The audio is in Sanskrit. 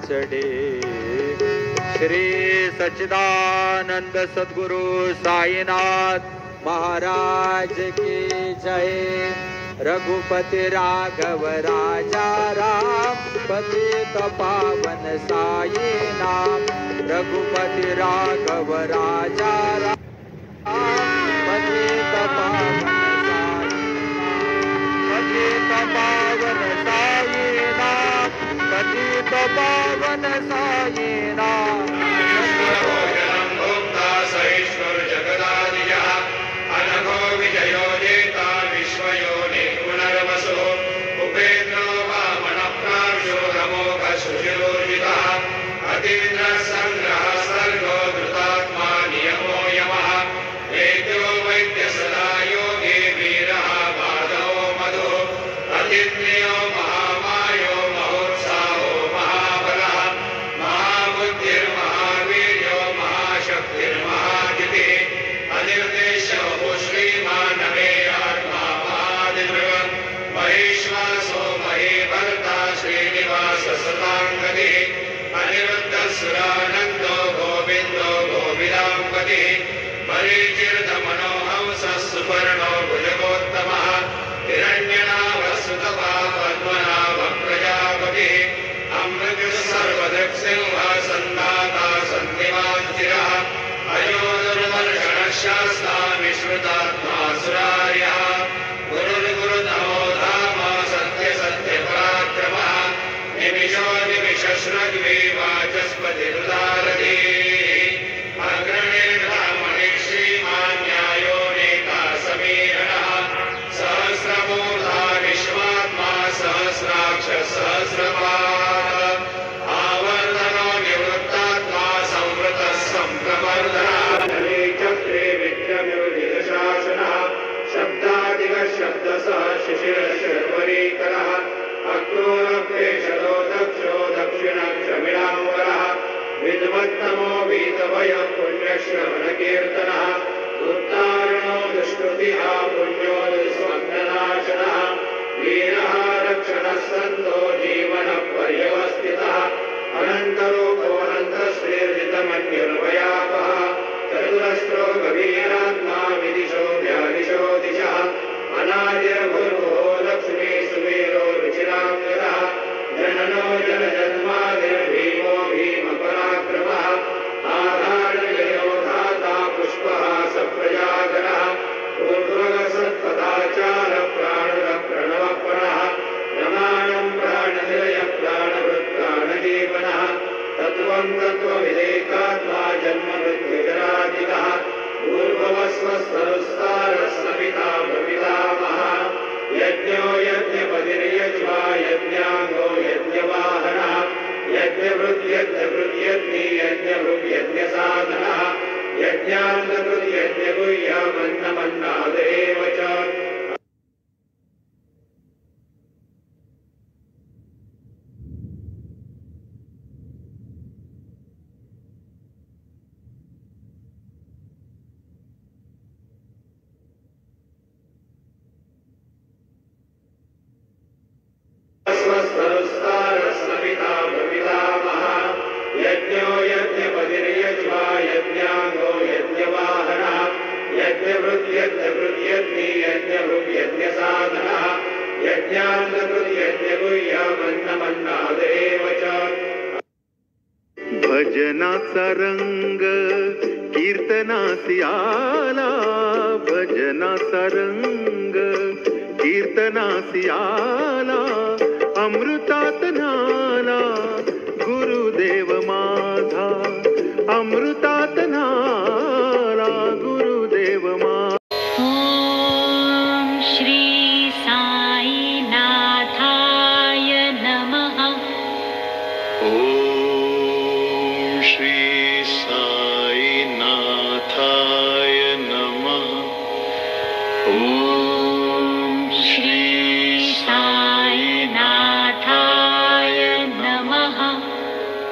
चढ़े। श्री सच्चिदानंद सद्गुरु साईनाथ महाराज की जय। रघुपति राघव राजा राम पतित पावन साई नाम। रघुपति राघव राजा राम पतित पावन साई। पतित पावन साई नाम। पतित पावन साई नाम। भजनाचा रंग कीर्तनासी आला। भजनाचा रंग कीर्तनासी आला। अमृतात न्हाला गुरुदेव माझा। अमृतात न्हाला गुरुदेव माझा। ओम श्री